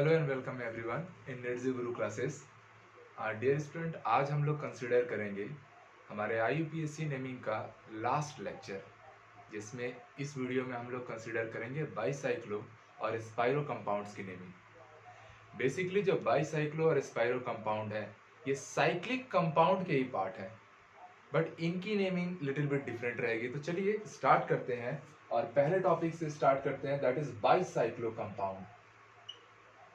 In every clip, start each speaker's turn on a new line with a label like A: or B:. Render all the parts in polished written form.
A: Hello and welcome everyone in नेटजी Guru classes. Dear student, आज हम लोग कंसिडर करेंगे हमारे IUPAC नेमिंग का लास्ट लेक्चर, जिसमें इस वीडियो में हम लोग कंसिडर करेंगे बाईसाइक्लो और स्पाइरो कंपाउंड्स की नेमिंग। बेसिकली जो बाईसाइक्लो और स्पाइरो कंपाउंड है ये साइक्लिक कंपाउंड के ही पार्ट है, बट इनकी नेमिंग लिटिल बिट डिफरेंट रहेगी। तो चलिए स्टार्ट करते हैं और पहले टॉपिक से स्टार्ट करते हैं, दैट इज बाईसाइक्लो कंपाउंड।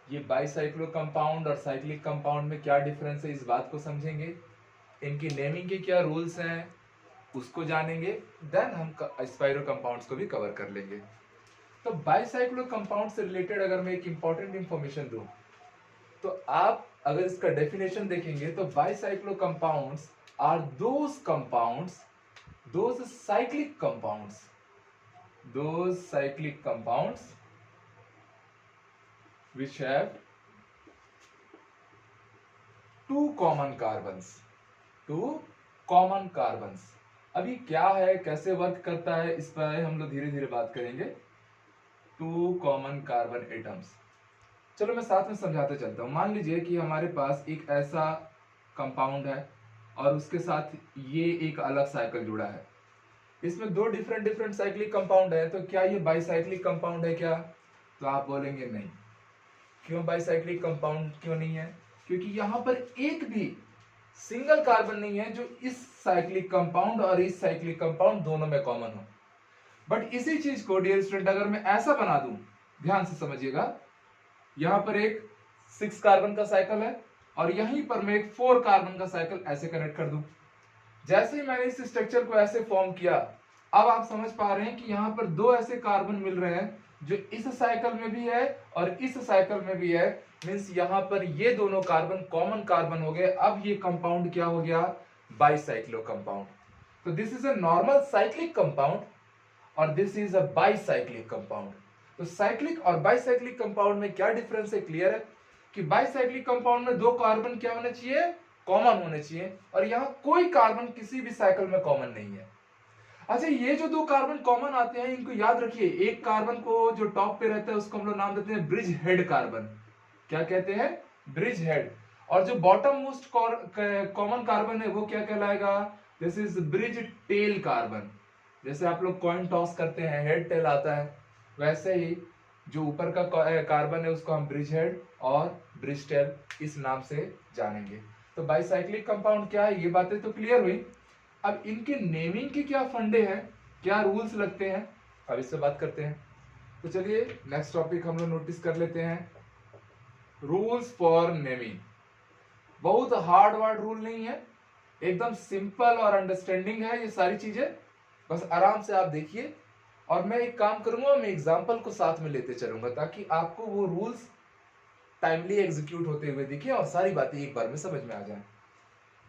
A: ये बाईसाइक्लो कंपाउंड और साइक्लिक कंपाउंड में क्या डिफरेंस है, इस बात को समझेंगे। इनकी नेमिंग के क्या रूल्स हैं उसको जानेंगे, देन हम स्पाइरो कंपाउंड्स को भी कवर कर लेंगे। तो बाईसाइक्लो कंपाउंड से रिलेटेड अगर मैं एक इंपॉर्टेंट इंफॉर्मेशन दूं, तो आप अगर इसका डेफिनेशन देखेंगे तो bicyclo compounds are those compounds, those cyclic compounds which have two common carbons। अभी क्या है, कैसे वर्क करता है, इस पर हम लोग धीरे धीरे बात करेंगे। टू कॉमन कार्बन एटम्स, चलो मैं साथ में समझाते चलता हूं। मान लीजिए कि हमारे पास एक ऐसा कंपाउंड है और उसके साथ ये एक अलग साइकिल जुड़ा है। इसमें दो डिफरेंट साइक्लिक कंपाउंड है, तो क्या ये बाईसाइक्लिक कंपाउंड है क्या? तो आप बोलेंगे नहीं। क्यों बाईसाइक्लिक कंपाउंड क्यों नहीं है? क्योंकि यहां पर एक भी सिंगल कार्बन नहीं है जो इस साइक्लिक कंपाउंड और इस साइक्लिक कंपाउंड दोनों में कॉमन हो। बट इसी चीज को डियर स्टूडेंट अगर मैं ऐसा बना दूं, ध्यान से समझिएगा, यहां पर एक 6 कार्बन का साइकिल है और यहीं पर मैं एक 4 कार्बन का साइकिल ऐसे कनेक्ट कर दूं। जैसे ही मैंने इस स्ट्रक्चर को ऐसे फॉर्म किया, अब आप समझ पा रहे हैं कि यहां पर दो ऐसे कार्बन मिल रहे हैं जो इस साइकिल में भी है और इस साइकिल में भी है। मींस यहां पर ये दोनों कार्बन कॉमन कार्बन हो गए। अब ये कंपाउंड क्या हो गया? Bicyclo compound. तो this is a normal cyclic compound और this is a bicyclic compound. तो साइक्लिक और बाईसाइक्लिक कंपाउंड में क्या डिफरेंस है? क्लियर है कि बाईसाइक्लिक कंपाउंड में दो कार्बन क्या होने चाहिए? कॉमन होने चाहिए, और यहां कोई कार्बन किसी भी साइकिल में कॉमन नहीं है। अच्छा, ये जो दो कार्बन कॉमन आते हैं इनको याद रखिए। एक कार्बन को जो टॉप पे रहता है उसको हम लोग नाम देते हैं ब्रिज हेड कार्बन। क्या कहते हैं? Bridge head. और जो बॉटम मोस्ट कॉमन कार्बन है वो क्या कहलाएगा? This is bridge tail carbon. जैसे आप लोग कॉइन टॉस करते हैं, हेड टेल आता है, वैसे ही जो ऊपर का कार्बन है उसको हम ब्रिज हेड और ब्रिज टेल इस नाम से जानेंगे। तो बाईसाइक्लिक कंपाउंड क्या है, ये बातें तो क्लियर हुई। अब इनके नेमिंग के क्या फंडे हैं, क्या रूल्स लगते हैं, अब इससे बात करते हैं। तो चलिए नेक्स्ट टॉपिक हम लोग नोटिस कर लेते हैं, रूल्स फॉर नेमिंग। बहुत हार्ड वर्ड रूल नहीं है, एकदम सिंपल और अंडरस्टैंडिंग है ये सारी चीजें। बस आराम से आप देखिए, और मैं एक काम करूंगा, मैं एग्जांपल को साथ में लेते चलूंगा ताकि आपको वो रूल्स टाइमली एग्जीक्यूट होते हुए दिखे और सारी बातें एक बार में समझ में आ जाए।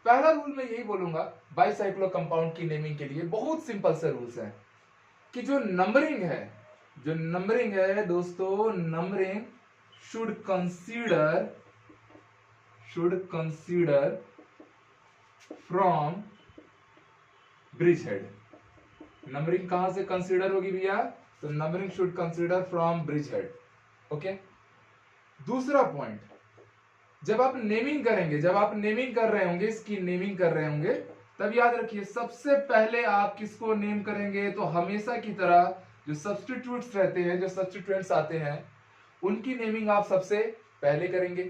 A: पहला रूल मैं यही बोलूंगा बाईसाइक्लो कंपाउंड की नेमिंग के लिए, बहुत सिंपल से रूल्स हैं कि जो नंबरिंग है दोस्तों, numbering should consider from bridge head. Numbering कहां से कंसीडर होगी भैया? तो numbering should consider from bridge head. Okay. दूसरा पॉइंट, जब आप नेमिंग कर रहे होंगे, इसकी नेमिंग कर रहे होंगे, तब याद रखिए सबसे पहले आप किसको नेम करेंगे? तो हमेशा की तरह जो सब्स्टिट्यूट्स रहते हैं, जो सब्स्टिट्यूएंट्स आते हैं, उनकी नेमिंग आप सबसे पहले करेंगे।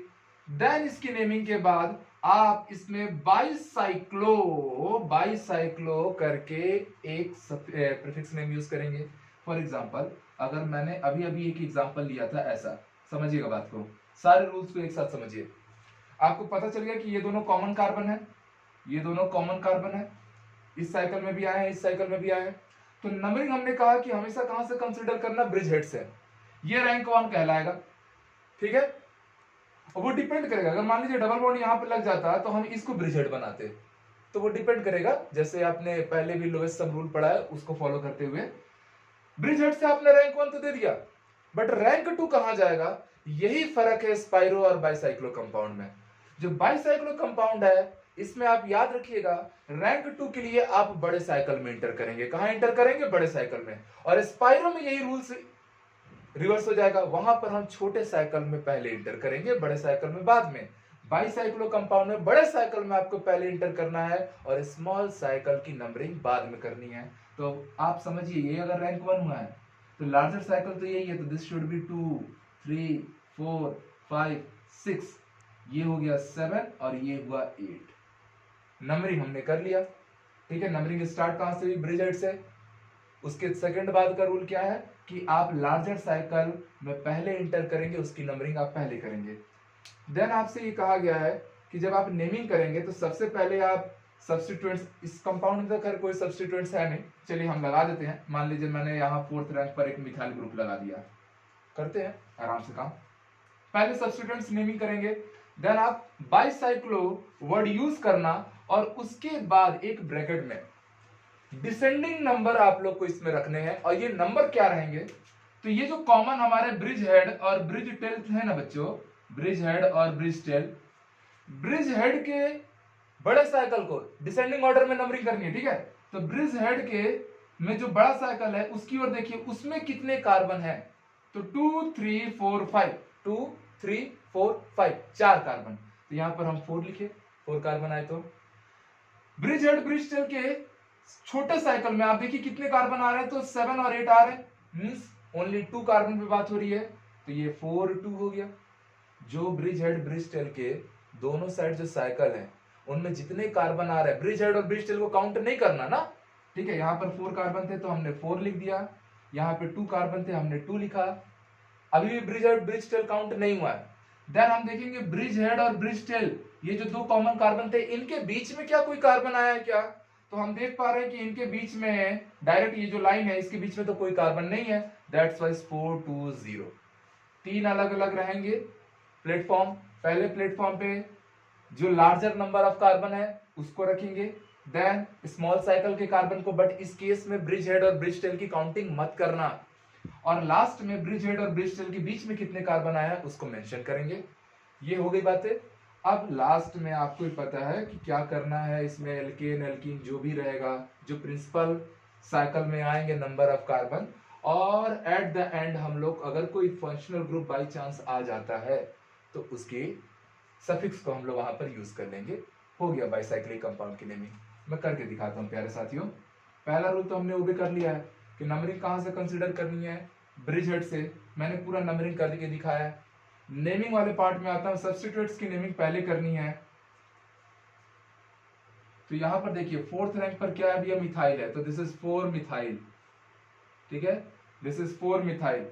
A: देन इसकी नेमिंग के बाद आप इसमें बाईसाइक्लो करके एक प्रीफिक्स नेम यूज करेंगे। फॉर एग्जांपल, अगर मैंने अभी अभी एक एग्जांपल लिया था ऐसा, समझिएगा बात को, सारे रूल्स को एक साथ समझिए। आपको पता चल गया कि ये दोनों कॉमन कार्बन है, इस साइकिल में भी आए हैं, इस साइकिल में भी आए हैं। तो नंबरिंग हमने कहा कि हमेशा कहां से कंसीडर करना? ब्रिज हेड से। ये रैंक 1 कहलाएगा, ठीक है। और वो डिपेंड करेगा, अगर मान लीजिए डबल बॉन्ड यहां पे लग जाता तो हम इसको ब्रिज हेड बनाते, तो वो डिपेंड करेगा, जैसे आपने पहले भी लोएस्ट सम रूल पढ़ा है उसको फॉलो करते हुए। ब्रिज हेड से आपने रैंक 1 तो दे दिया, बट रैंक 2 कहां जाएगा? यही फर्क है स्पाइरो और बाईसाइक्लो कंपाउंड में। जो बाईसाइक्लो कंपाउंड है इसमें आप याद रखिएगा, रैंक 2 के लिए आप बड़े साइकिल में इंटर करेंगे। कहां इंटर करेंगे? बड़े साइकिल में। और स्पाइरो में यही रूल्स रिवर्स हो जाएगा। वहां पर हम छोटे साइकिल में पहले इंटर करेंगे, बड़े साइकिल में बाद में। बाईसाइक्लो कंपाउंड में बड़े साइकिल में आपको पहले इंटर करना है और स्मॉल साइकिल की नंबरिंग बाद में करनी है। तो आप समझिए, ये अगर रैंक 1 हुआ है तो लार्जर साइकिल तो यही है, तो दिस शुड बी 2 3 4 5 6, ये हो गया 7 और ये हुआ 8। नंबरिंग हमने कर लिया, ठीक है। नंबरिंग स्टार्ट कहां से हुई? ब्रिज हेड से। उसके सेकंड बाद का रूल क्या है कि आप लार्जर साइकिल में पहले इंटर करेंगे, उसकी नंबरिंग आप पहले करेंगे। देन आपसे ये कहा गया है कि जब आप नेमिंग करेंगे तो सबसे पहले आप सब्स्टिट्यूएंट्स, इस कंपाउंड में तो खैर कोई सब्स्टिट्यूएंट्स है नहीं, चलिए हम लगा देते हैं। मान लीजिए मैंने यहाँ 4th रैंक पर एक मिथाइल ग्रुप लगा दिया, करते हैं आराम से काम। पहले सब्स्टिट्यूएंट्स नेमिंग करेंगे, देन आप बाईसाइक्लो वर्ड यूज करना और उसके बाद एक ब्रैकेट में डिसेंडिंग नंबर आप लोग को इसमें रखने हैं। और ये नंबर क्या रहेंगे? तो ये जो कॉमन हमारे ब्रिज हेड और ब्रिज टेल है ना बच्चों, ब्रिज हेड और ब्रिज टेल, ब्रिज हेड के बड़े साइकिल को डिसेंडिंग ऑर्डर में नंबरिंग करनी है, ठीक है। तो ब्रिज हेड के में जो बड़ा साइकिल है उसकी ओर देखिए, उसमें कितने कार्बन है? तो 2 3 4 5, 2 3 4 5, 4 कार्बन। तो यहां पर हम 4 लिखे, 4 कार्बन आए। तो ब्रिज हेड ब्रिज टेल के छोटे साइकिल में आप देखिए कितने कार्बन आ रहे हैं, तो 7 और 8 आ रहे हैं, मींस ओनली 2 कार्बन पे बात हो रही है। तो ये 4 2 हो गया। जो ब्रिज हेड ब्रिज टेल के दोनों साइड जो साइकिल है उनमें जितने कार्बन आ रहे हैं, ब्रिज हेड और ब्रिज टेल को काउंट नहीं करना ना, ठीक है। यहाँ पर 4 कार्बन थे तो हमने 4 लिख दिया, यहाँ पे 2 कार्बन थे हमने 2 लिखा। अभी भी bridge head bridge tail count नहीं हुआ है। देन हम देखेंगे ब्रिज हेड और ब्रिज टेल, ये जो 2 कॉमन कार्बन थे, इनके बीच में क्या कोई कार्बन आया है क्या? तो हम देख पा रहे हैं कि इनके बीच में डायरेक्ट ये जो लाइन है इसके बीच में तो कोई कार्बन नहीं है। That's wise 4 2 0। 3 अलग अलग रहेंगे प्लेटफॉर्म। पहले प्लेटफॉर्म पे जो लार्जर नंबर ऑफ कार्बन है उसको रखेंगे, देन स्मॉल साइकिल के कार्बन को, बट इस केस में ब्रिज हेड और ब्रिज टेल की काउंटिंग मत करना। और लास्ट में ब्रिज हेड और ब्रिज टेल के बीच में कितने कार्बन आया है उसको मेंशन करेंगे। ये हो गई बातें। अब लास्ट में आपको ही पता है कि क्या करना है, इसमें एल्केन एल्कीन जो भी रहेगा, जो प्रिंसिपल साइकिल में आएंगे नंबर ऑफ कार्बन, और एट द एंड हम लोग अगर कोई फंक्शनल ग्रुप बाई चांस आ जाता है तो उसकी सफिक्स को हम लोग वहां पर यूज कर लेंगे। हो गया बाईसाइक्लिक कंपाउंड की नेमिंग। मैं करके दिखाता हूँ प्यारे साथियों। पहला रूल तो हमने वो भी कर लिया है कि नंबरिंग कहां से कंसीडर करनी है, ब्रिज हेड से। मैंने पूरा नंबरिंग करके दिखाया है। नेमिंग वाले पार्ट में आता हूं, सब्स्टिट्यूएंट्स की नेमिंग पहले करनी है। तो यहां पर देखिए 4th रैंक पर क्या है भैया? मिथाइल है, तो दिस इज 4 मिथाइल, ठीक है, दिस इज 4 मिथाइल।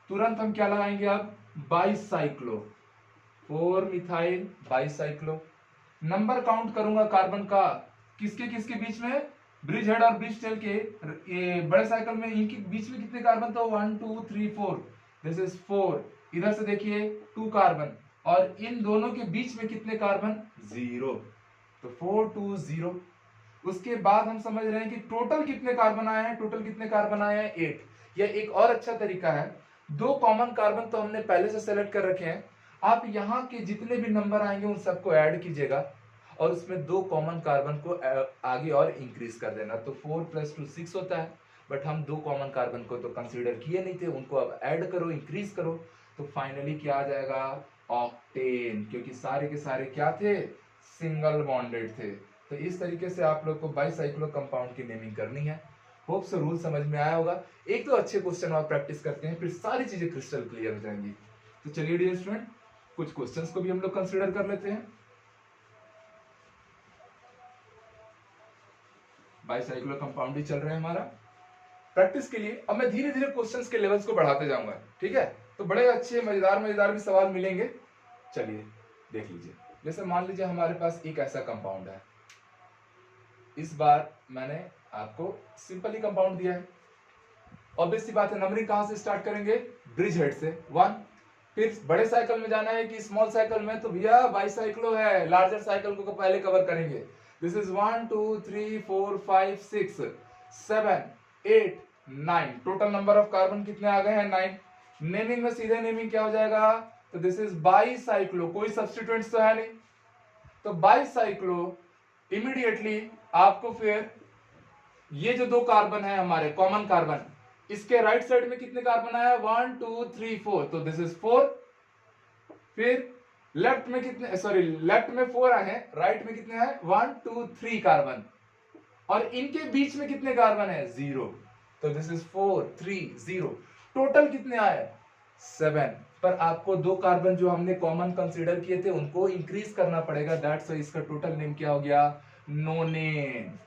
A: तुरंत हम क्या लगाएंगे अब? Bicyclo, 4 methyl bicyclo. Number count करूंगा कार्बन का, किसके किसके बीच में? ब्रिज हेड और ब्रिज टेल के ये बड़े साइकिल में इनके बीच में कितने कार्बन? तो 1 2 3 4, दिस इज 4। इधर से देखिए 2 कार्बन, और इन दोनों के बीच में कितने कार्बन? 0। तो 4 2 0। उसके बाद हम समझ रहे हैं कि टोटल कितने कार्बन आए हैं? टोटल कितने कार्बन आए हैं? 8। यह एक और अच्छा तरीका है, 2 कॉमन कार्बन तो हमने पहले से सेलेक्ट कर रखे हैं, आप यहाँ के जितने भी नंबर आएंगे उन सबको ऐड कीजिएगा और उसमें 2 कॉमन कार्बन को आगे और इंक्रीज कर देना। तो 4 + 2 6 होता है, बट हम 2 कॉमन कार्बन को तो कंसीडर किए नहीं थे, उनको अब ऐड करो, इंक्रीज करो, तो फाइनली क्या आ जाएगा? ऑक्टेन, क्योंकि सारे के सारे क्या थे? सिंगल बॉन्डेड थे। तो इस तरीके से आप लोग को बाईसाइक्लो कंपाउंड की नेमिंग करनी है। होप सो रूल समझ में आया होगा। एक तो अच्छे क्वेश्चन और प्रैक्टिस करते हैं, फिर सारी चीजें क्रिस्टल क्लियर हो जाएंगी। तो चलिए डियर स्टूडेंट, कुछ क्वेश्चंस को भी हम लोग कंसीडर कर लेते हैं। बाईसाइक्लो कंपाउंड ही चल रहा है हमारा प्रैक्टिस के लिए। अब मैं धीरे धीरे क्वेश्चंस के लेवल्स को बढ़ाते जाऊंगा, ठीक है। तो बड़े अच्छे मजेदार मजेदार भी सवाल मिलेंगे। चलिए देख लीजिए। जैसे मान लीजिए हमारे पास एक ऐसा कंपाउंड है, इस बार मैंने आपको सिंपल ही कंपाउंड दिया है। ऑब्वियस सी बात है, नंबरिंग कहां से स्टार्ट करेंगे? ब्रिज हेड से 1। फिर बड़े साइकिल में जाना है कि स्मॉल साइकिल में? तो भैया बाईसाइक्लो है, लार्जर साइकिल को पहले कवर करेंगे। This is 1 2 3 4 5 6 7 8 9। Total number of carbon कितने आ गए हैं? 9। नेमिंग में सीधे नेमिंग क्या हो जाएगा? तो दिस इज बाईसाइक्लो, कोई सब्स्टिट्यूएंट्स तो है नहीं, तो बाईसाइक्लो इमीडिएटली आपको फिर ये जो 2 कार्बन है हमारे कॉमन कार्बन, इसके राइट साइड में कितने कार्बन आया, 1 2 3 4, तो दिस इज 4। फिर लेफ्ट में कितने, सॉरी लेफ्ट में 4 आए हैं, राइट में कितने आए, 1 2 3 कार्बन, और इनके बीच में कितने कार्बन है, 0, तो दिस इज 4 3 0। टोटल कितने आए, 7। पर आपको 2 कार्बन जो हमने कॉमन कंसीडर किए थे उनको इंक्रीज करना पड़ेगा, दैट्स व्हाई इसका टोटल नेम क्या हो गया, नोनेन।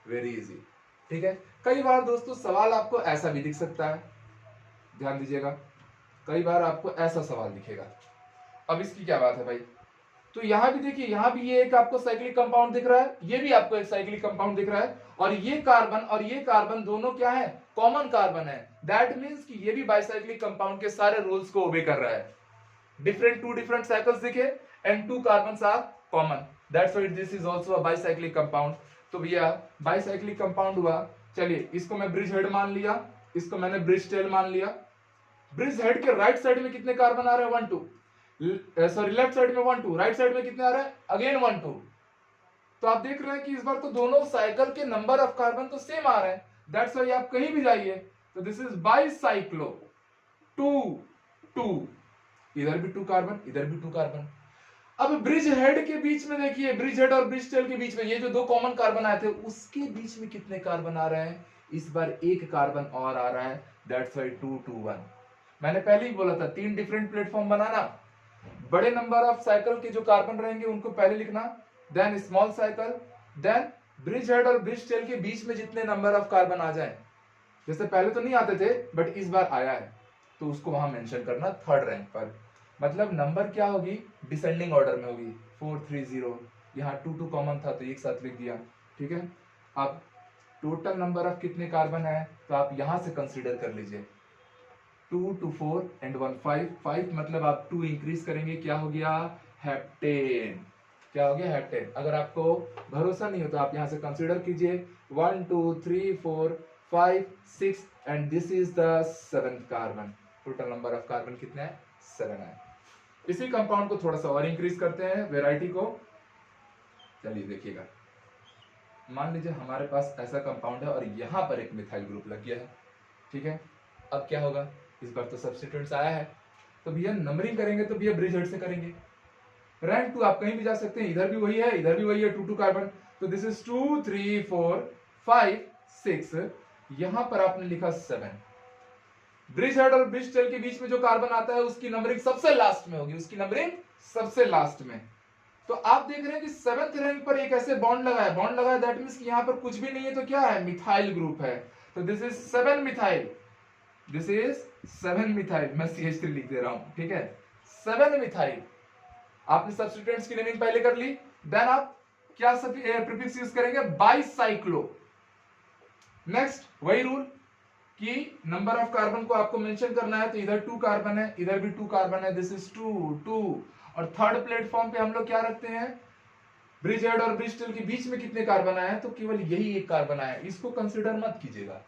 A: वेरी इजी, ठीक है। कई बार दोस्तों सवाल आपको ऐसा भी दिख सकता है, ध्यान दीजिएगा, कई बार आपको ऐसा सवाल दिखेगा। अब इसकी क्या बात है भाई, तो यहां भी देखिए, यहां भी ये एक आपको साइक्लिक कंपाउंड दिख रहा है, ये भी आपको एक साइक्लिक कंपाउंड दिख रहा है, और ये कार्बन दोनों क्या है, कॉमन कार्बन है। दैट मींस कि ये भी बाइसाइक्लिक कंपाउंड के सारे रूल्स को ओबे कर रहा है। टू डिफरेंट साइकिल्स दिखे and 2 carbons are common, that's why this is also a bicyclic compound. तो भैया बाइसाइक्लिक कंपाउंड हुआ, चलिए इसको मैं ब्रिज हेड मान लिया, इसको मैंने ब्रिज टेल मान लिया। ब्रिज हेड के राइट साइड में कितने कार्बन आ रहे हैं, 1 2, सॉरी लेफ्ट साइड में 1 2, राइट साइड में कितने आ रहे हैं, अगेन 1 2। तो आप देख रहे हैं कि इस बार तो दोनों साइकिल के नंबर ऑफ कार्बन तो सेम आ रहे हैं, दैट्स व्हाई आप कहीं भी जाइए तो दिस इज बाइसाइक्लो 2 2, इधर भी 2 कार्बन, इधर भी 2 कार्बन। अब ब्रिज हेड के बीच में देखिए, ब्रिज हेड और ब्रिज टेल के बीच में ये जो 2 कॉमन कार्बन आए थे उसके बीच में कितने कार्बन आ रहे हैं, इस बार 1 कार्बन और आ रहा है, दैट्स व्हाई 2 2 1। मैंने पहले ही बोला था 3 डिफरेंट प्लेटफॉर्म बनाना, बड़े नंबर ऑफ साइकिल के जो कार्बन रहेंगे उनको पहले लिखना, then small cycle, then bridge head और ब्रिज टेल के बीच में जितने नंबर ऑफ कार्बन आ जाए, जैसे पहले तो नहीं आते थे बट इस बार आया है तो उसको वहां मेंशन करना 3rd रैंक पर। मतलब नंबर क्या होगी, डिसेंडिंग ऑर्डर में होगी, 4 3 0, यहाँ 2 2 कॉमन था तो एक साथ लिख दिया, ठीक है। अब टोटल नंबर ऑफ कितने कार्बन है तो आप यहां से कंसीडर कर लीजिए, 2 2 4 एंड 1 5 5, मतलब आप 2 इंक्रीज करेंगे, क्या हो गया, हेप्टेन। क्या हो गया, हेप्टेन। अगर आपको भरोसा नहीं हो तो आप यहां से कंसीडर कीजिए, 1 2 3 4 5 6 and this is the 7th carbon. Total number of carbon कितने हैं, 7 है। इसी कंपाउंड को थोड़ा सा और इंक्रीज करते हैं, वेराइटी को। चलिए देखिएगा, मान लीजिए हमारे पास ऐसा कंपाउंड है और यहां पर एक मिथाइल ग्रुप लग गया है, ठीक है। अब क्या होगा, इस बार तो सब्स्टिट्यूएंट्स आया है तो भैया नंबरिंग करेंगे तो भैया ब्रिज हेड से करेंगे। रैंक 2 आप कहीं भी जा सकते हैं, इधर भी वही है, इधर भी वही है, 2 2 कार्बन, तो दिस इज 2 3 4 5 6, यहां पर आपने लिखा 7। ब्रिज हेड और ब्रिज टेल के बीच में जो कार्बन आता है उसकी नंबरिंग सबसे लास्ट में होगी, उसकी नंबरिंग सबसे लास्ट में। तो आप देख रहे हैं कि 7th रैंक पर एक ऐसे बॉन्ड लगा है, बॉन्ड लगा है, दैट मींस कि यहां पर कुछ भी नहीं है तो क्या है, मिथाइल ग्रुप है, तो this is 7 methyl, this is 7 methyl, मैं CH3 लिख दे रहा हूं, ठीक है, 7 मिथाइल। आपने सब्स्टिट्यूएंट्स की नेमिंग पहले कर ली, देन आप क्या प्रीफिक्स यूज करेंगे, बाइसाइक्लो। नेक्स्ट वही रूल कि नंबर ऑफ कार्बन को आपको मेंशन करना है, तो इधर 2 कार्बन है, इधर भी 2 कार्बन है, दिस इज 2 2, और 3rd प्लेटफॉर्म पे हम लोग क्या रखते हैं, ब्रिज हेड और ब्रिज टेल के बीच में कितने कार्बन आए हैं, तो केवल यही एक कार्बन आया है, इसको कंसीडर मत कीजिएगा,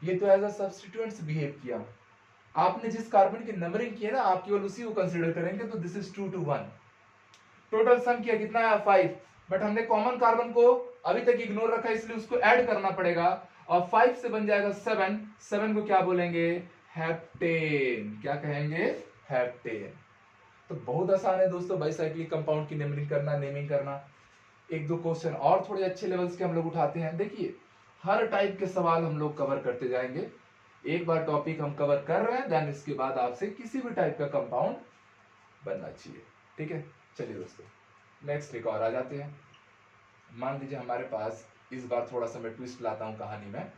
A: ये तो एज अ सब्स्टिट्यूएंट्स बिहेव किया। आपने जिस कार्बन की नंबरिंग की है ना, आप केवल उसी को कंसीडर करेंगे, तो दिस इज 2 2 1। टोटल सम किया कितना है, 5, बट हमने कॉमन कार्बन को अभी तक इग्नोर रखा इसलिए उसको ऐड करना पड़ेगा, और 5 से बन जाएगा 7, 7 को क्या बोलेंगे, हेप्टेन, क्या कहेंगे, हेप्टेन। तो बहुत आसान है दोस्तों बाइसाइक्लिक कंपाउंड की नेमिंग करना। एक दो क्वेश्चन और थोड़े अच्छे लेवल्स के हम लोग उठाते हैं, देखिए हर टाइप के सवाल हम लोग कवर करते जाएंगे। एक बार टॉपिक हम कवर कर रहे हैं, देन इसके बाद आपसे किसी भी टाइप का कंपाउंड बनना चाहिए, ठीक है। चलिए दोस्तों नेक्स्ट एक और आ जाते हैं। मान लीजिए हमारे पास इस बार थोड़ा सा मैं ट्विस्ट लाता हूं कहानी में,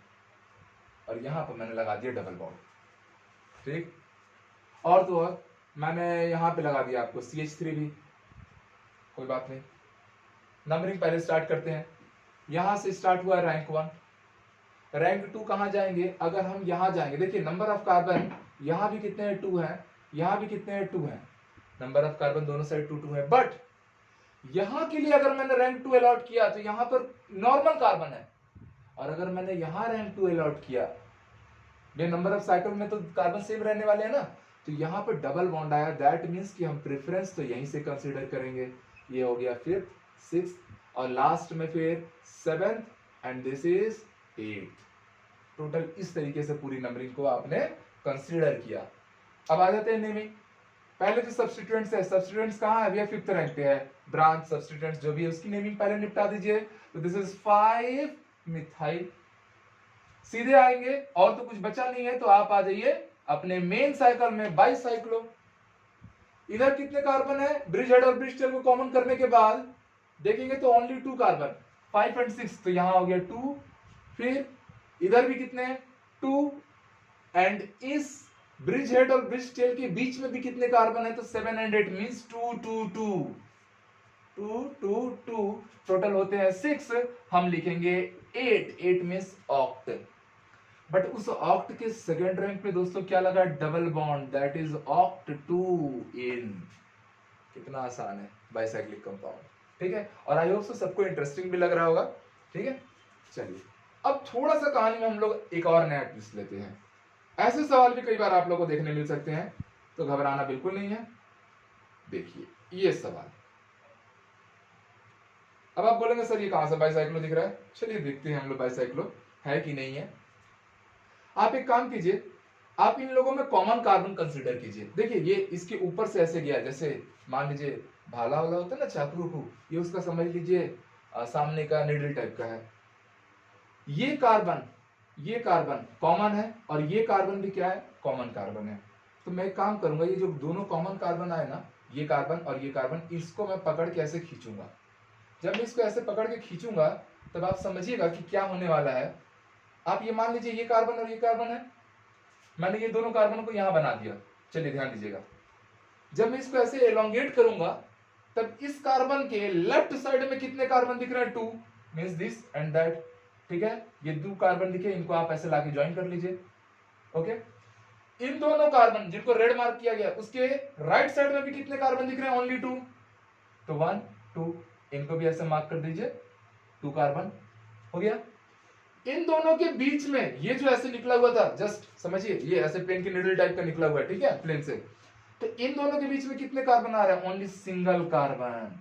A: और यहां पर मैंने लगा दिया डबल बॉन्ड, ठीक, और तो और मैंने यहां पे लगा दिया आपको CH3 भी, कोई बात नहीं। नंबरिंग पहले स्टार्ट करते हैं, यहां से स्टार्ट हुआ रैंक 1, रैंक 2 कहां जाएंगे, अगर हम यहां जाएंगे, देखिए नंबर ऑफ कार्बन यहां भी कितने हैं, 2 हैं, यहां भी कितने हैं, 2 हैं, नंबर ऑफ कार्बन दोनों साइड 2 2 है, बट यहां के लिए अगर मैंने रैंक 2 अलॉट किया तो यहां पर नॉर्मल कार्बन है, और अगर मैंने यहां रैंक 2 अलॉट किया, ये नंबर ऑफ साइकिल में तो कार्बन सेम रहने वाले हैं ना, तो यहां पर डबल बॉन्ड आया, दैट मींस कि हम प्रेफरेंस तो यहीं से कंसीडर करेंगे, ये हो गया 5th 6th और लास्ट में फिर 7th and this is 8th। Total इस तरीके से पूरी नंबरिंग को आपने कंसीडर किया। अब आ जाते हैं नेमिंग। पहले जो सब्स्टिट्यूएंट्स है, सब्स्टिट्यूएंट्स कहाँ है भैया, 5th रैंक पे है। ब्रांच सब्स्टिट्यूएंट्स जो भी है उसकी नेमिंग पहले निपटा दीजिए। तो दिस इज 5 मिथाइल। सीधे आएंगे और तो कुछ बचा नहीं है, तो आप आ जाइए अपने मेन साइकिल में बाईसाइक्लो। इधर कितने कार्बन है, ब्रिज हेड और ब्रिज टेल को कॉमन करने के बाद देखेंगे तो ओनली 2 कार्बन, 5 और 6, तो यहां हो गया 2। फिर इधर भी कितने हैं, 2, एंड इस ब्रिज हेड और ब्रिज टेल के बीच में भी कितने कार्बन है, तो 7 और 8 मींस 2 2 2 2 2 2, टोटल होते हैं 6। हम लिखेंगे 8 मींस ऑक्ट। बट उस ऑक्ट के सेकेंड रैंक पे दोस्तों क्या लगा, double bond, that is oct 2 इन। कितना आसान है बाइसाइक्लिक कंपाउंड, ठीक है। और आई होप सो सबको इंटरेस्टिंग भी लग रहा होगा, ठीक है। चलिए अब थोड़ा सा कहानी में हम लोग एक और नया ट्विस्ट लेते हैं। ऐसे सवाल भी कई बार आप लोगों को देखने मिल सकते हैं, तो घबराना बिल्कुल नहीं है। देखिए ये सवाल, अब आप बोलेंगे सर ये कहां से बाइसाइक्लो दिख रहा है, चलिए देखते हैं हम लोग बाइसाइक्लो है कि नहीं है। आप एक काम कीजिए, आप इन लोगों में कॉमन कार्बन कंसीडर कीजिए। देखिए ये इसके ऊपर से ऐसे गया, जैसे मान लीजिए भाला वाला होता है ना, चाकू, ये उसका समझ लीजिए सामने का निडल टाइप का है। ये कार्बन कॉमन है और ये कार्बन भी क्या है, कॉमन कार्बन है। तो मैं एक काम करूंगा, ये जो दोनों कॉमन कार्बन आए ना, ये कार्बन और ये कार्बन, इसको मैं पकड़ के ऐसे खींचूंगा। जब मैं इसको ऐसे पकड़ के खींचूंगा तब आप समझिएगा कि क्या होने वाला है। आप ये मान लीजिए ये कार्बन और ये कार्बन है, मैंने ये दोनों कार्बन को यहां बना दिया। चलिए ध्यान दीजिएगा, जब मैं इसको ऐसे एलोंगेट करूंगा तब इस कार्बन के लेफ्ट साइड में कितने कार्बन दिख रहे हैं, 2 मींस दिस एंड दैट, ठीक है। ये 2 कार्बन दिखे, इनको आप ऐसे लाके ज्वाइन कर लीजिए, ओके। इन दोनों कार्बन जिनको रेड मार्क किया गया उसके राइट साइड में भी कितने कार्बन दिख रहे हैं, ओनली 2, तो 1 2, इनको भी ऐसे मार्क कर दीजिए, 2 कार्बन हो गया। इन दोनों के बीच में ये जो ऐसे निकला हुआ था, जस्ट समझिए ये ऐसे पेन की निडल टाइप का निकला हुआ है, ठीक है, प्लेन से। तो इन दोनों के बीच में कितने कार्बन आ रहे हैं, ओनली सिंगल कार्बन।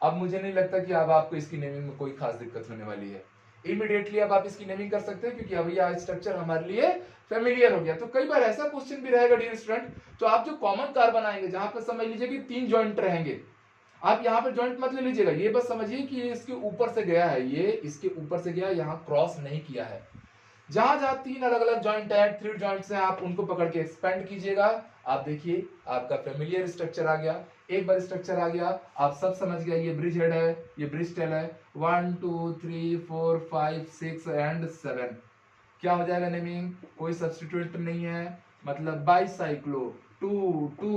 A: अब मुझे नहीं लगता कि अब आपको इसकी नेमिंग में कोई खास दिक्कत होने वाली है। इमीडिएटली अब आप इसकी नेमिंग कर सकते हैं, क्योंकि अब यह स्ट्रक्चर हमारे लिए फेमिलियर हो गया। तो कई बार ऐसा क्वेश्चन भी रहेगा डियर स्टूडेंट, तो आप जो कॉमन कार्बन आएंगे जहां पर समझ लीजिए कि 3 जॉइंट रहेंगे, आप यहाँ पे जॉइंट मत ले लीजिएगा, ये बस समझिए कि ये इसके ऊपर से गया है, ये इसके ऊपर से गया, यहाँ क्रॉस नहीं किया है। जहां जहां 3 अलग अलग जॉइंट है, 3 जॉइंट्स हैं, आप उनको पकड़ के एक्सपेंड कीजिएगा। आप देखिए आपका फेमिलियर स्ट्रक्चर आ गया। एक बार स्ट्रक्चर आ गया, आप सब समझ गए, ये ब्रिज हेड है, ये ब्रिज टेल है, 1 2 3 4 5 6 एंड 7। क्या हो जाएगा नेमिंग, कोई सब्स्टिट्यूएंट नहीं है, मतलब बाइसाइक्लो 2 2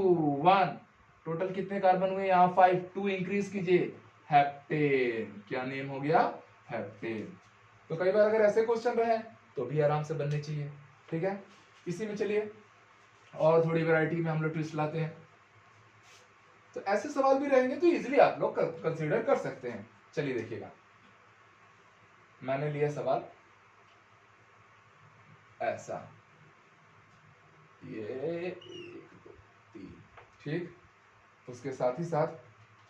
A: 1। टोटल कितने कार्बन हुए यहाँ, 5, 2 इंक्रीज कीजिए, हेप्टेन। क्या नेम हो गया, हेप्टेन। तो कई बार अगर ऐसे क्वेश्चन रहे तो भी आराम से बनने चाहिए, ठीक है। इसी में चलिए और थोड़ी वैरायटी में हम लोग ट्विस्ट लाते हैं। तो ऐसे सवाल भी रहेंगे तो इजीली आप लोग कंसीडर कर सकते हैं। चलिए देखिएगा, मैंने लिया सवाल ऐसा, ये 1 2 3, ठीक। उसके साथ ही साथ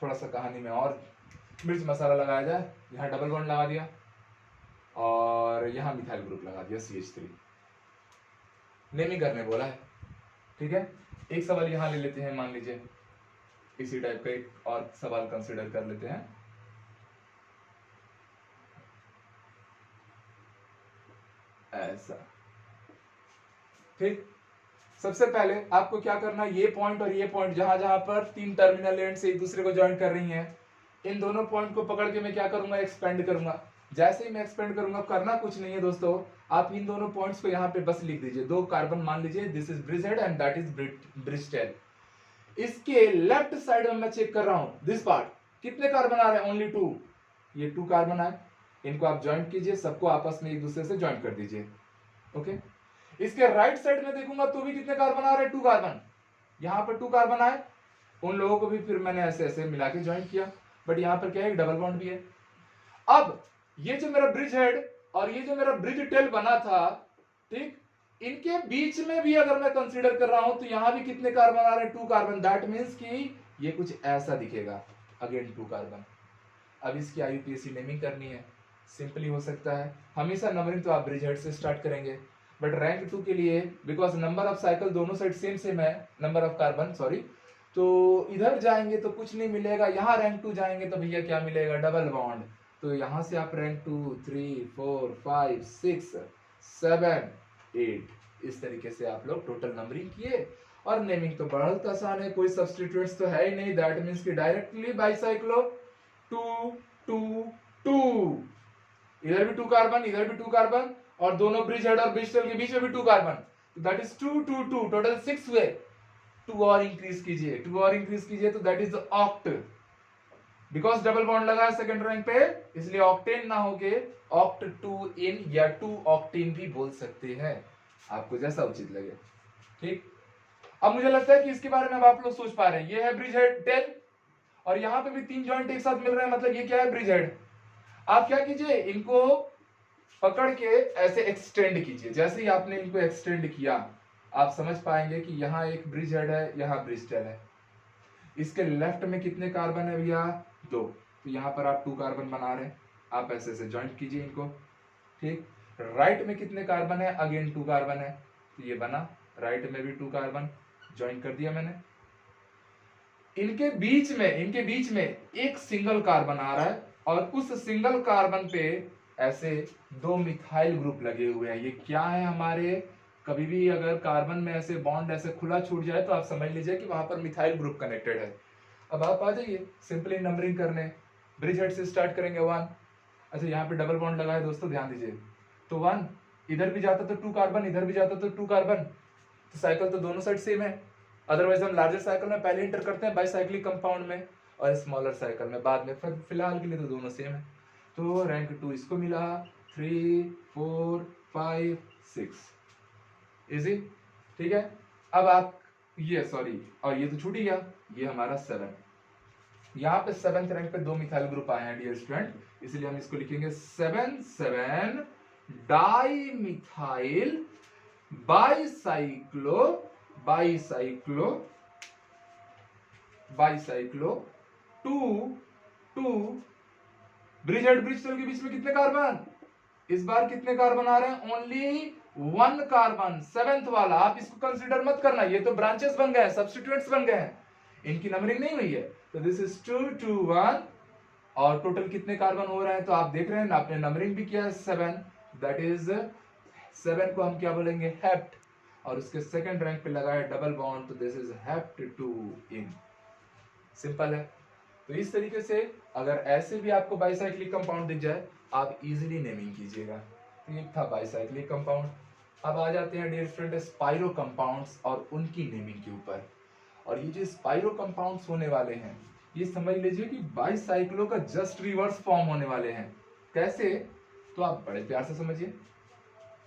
A: थोड़ा सा कहानी में और मिर्च मसाला लगाया जाए। यहाँ डबल बॉन्ड लगा दिया और यहाँ मिथाइल ग्रुप लगा दिया, CH3। नेमिंग करने बोला है, ठीक है। एक सवाल यहाँ ले लेते हैं, मान लीजिए इसी टाइप का एक और सवाल कंसीडर कर लेते हैं। ऐसा, ठीक। सबसे पहले आपको क्या करना है, ये पॉइंट और ये पॉइंट जहां जहां पर 3 टर्मिनल एंड से एक दूसरे को ज्वाइन कर रही हैं, इन दोनों पॉइंट को पकड़ के मैं क्या करूंगा, एक्सपेंड करूंगा। जैसे ही मैं एक्सपेंड करूंगा, करना कुछ नहीं है दोस्तों, आप इन दोनों पॉइंट्स को यहाँ पे बस लिख दीजिए। 2 कार्बन मान लीजिए, this is bridge head and that is bridge tail. इसके लेफ्ट साइड में मैं चेक कर रहा हूं, दिस पार्ट कितने कार्बन आ रहे हैं, ओनली 2। ये 2 कार्बन आए, इनको आप ज्वाइंट कीजिए, सबको आपस में एक दूसरे से ज्वाइंट कर दीजिए, ओके। इसके राइट साइड में देखूंगा तो भी कितने कार्बन आ रहे हैं, 2 कार्बन। यहां पर 2 कार्बन आए, उन लोगों को भी फिर मैंने ऐसे ऐसे मिला के ज्वाइन किया, बट यहां पर क्या है, डबल बॉन्ड भी है। अब ये जो मेरा ब्रिज हेड और ये जो मेरा ब्रिज टेल बना था, ठीक, इनके बीच में भी अगर मैं कंसीडर कर रहा हूं तो यहां भी कितने कार्बन आ रहे हैं, 2 कार्बन। दैट मीन्स कि ये कुछ ऐसा दिखेगा, अगेन 2 कार्बन। अब इसकी IUPAC नेमिंग करनी है। सिंपली हो सकता है। हमेशा नंबरिंग तो आप ब्रिज हेड से स्टार्ट करेंगे, बट रैंक 2 के लिए बिकॉज नंबर ऑफ साइकिल दोनों साइड सेम सेम है, नंबर ऑफ कार्बन सॉरी, तो इधर जाएंगे तो कुछ नहीं मिलेगा, यहाँ रैंक 2 जाएंगे तो भैया क्या मिलेगा, डबल बॉन्ड। तो यहाँ से आप रैंक 2, 3, 4, 5, 6, 7, 8 इस तरीके से आप लोग टोटल नंबरिंग किए। और नेमिंग तो बहुत आसान है, कोई सब्स्टिट्यूएंट्स तो है ही नहीं, दैट मीन्स कि डायरेक्टली बाइसाइक्लो 2 2 2, इधर भी 2 कार्बन, इधर भी 2 कार्बन, और दोनों ब्रिज हेड और ब्रिज टेल के बीच में भी 2 कार्बन, दैट इज 2 2 2, टोटल 6 हुए। 2 और इंक्रीज कीजिए, 2 और इंक्रीज कीजिए तो that is oct, because double bond लगा है सेकंड रैंक पे, इसलिए ऑक्टेन ना होके ऑक्ट 2 इन या 2 ऑक्टेन भी बोल सकते हैं, आपको जैसा उचित लगे। ठीक, अब मुझे लगता है कि इसके बारे में अब आप लोग सोच पा रहे हैं, ये है ब्रिज हेड टेल और यहाँ पे भी 3 जॉइंट एक साथ मिल रहे हैं, मतलब ये क्या है, ब्रिज हेड। आप क्या कीजिए, इनको पकड़ के ऐसे एक्सटेंड कीजिए, जैसे ही आपने इनको एक्सटेंड किया आप समझ पाएंगे कि यहाँ एक ब्रिज हेड है, यहाँ ब्रिज टेल है। इसके लेफ्ट में कितने कार्बन है भैया, 2, तो यहाँ पर आप 2 कार्बन बना रहे हैं, आप ऐसे से ज्वाइंट कीजिए इनको। ठीक, राइट में कितने कार्बन है, अगेन 2 कार्बन है, तो ये बना, राइट में भी 2 कार्बन ज्वाइन कर दिया मैंने। इनके बीच में एक सिंगल कार्बन आ रहा है और उस सिंगल कार्बन पे ऐसे 2 मिथाइल ग्रुप लगे हुए हैं। ये क्या है हमारे, कभी भी अगर कार्बन में ऐसे बॉन्ड ऐसे खुला छूट जाए तो आप समझ लीजिए कि वहां पर मिथाइल ग्रुप कनेक्टेड है। अब आप आ जाइए सिंपली नंबरिंग करने, ब्रिज हेड से स्टार्ट करेंगे 1। अच्छा यहाँ पे डबल बॉन्ड लगा है दोस्तों, ध्यान दीजिए, तो 1 इधर भी जाता तो 2 कार्बन, इधर भी जाता तो 2 कार्बन, तो साइकिल तो दोनों साइड सेम है। अदरवाइज हम लार्जर साइकिल में पहले इंटर करते हैं बाइसाइक्लिक कंपाउंड में और स्मॉलर साइकिल में बाद में, फिलहाल के लिए तो दोनों सेम है। तो रैंक 2 इसको मिला, 3 4 5 6 इजी। ठीक है, अब आप ये सॉरी, और ये तो छूट ही गया, ये हमारा 7, यहाँ पे 7th रैंक पे 2 मिथाइल ग्रुप आए हैं डियर स्टूडेंट, इसलिए हम इसको लिखेंगे 7 7 di methyl bicyclo bicyclo bicyclo 2 2, bridge head bridge tail के बीच में कितने कार्बन, इस बार कितने कार्बन आ रहे हैं, ओनली 1 कार्बन, 7th वाला। आप इसको कंसीडर मत करना, ये तो ब्रांचेस बन गए हैं, सब्स्टिट्यूएंट्स बन गए हैं, इनकी नंबरिंग नहीं हुई है। तो दिस इज 2 2 1, और टोटल कितने कार्बन हो रहे हैं तो आप देख रहे हैं, आपने नंबरिंग भी किया है 7, दैट इज 7 को हम क्या बोलेंगे, हेप्ट, और उसके सेकंड रैंक पे लगाया डबल बॉन्ड, तो this is hept 2 in. Simple है। तो इस तरीके से अगर ऐसे भी आपको बाइसाइक्लिक कंपाउंड दिख जाए आप इजीली नेमिंग कीजिएगा। तो ये था बाइसाइक्लिक कंपाउंड। अब आ जाते हैं डियर स्टूडेंट स्पाइरो कंपाउंड्स और उनकी नेमिंग के ऊपर। और ये जो स्पाइरो कंपाउंड्स होने वाले हैं, ये समझ लीजिए कि बाइसाइक्लो का जस्ट रिवर्स फॉर्म होने वाले हैं। कैसे, तो आप बड़े प्यार से समझिए।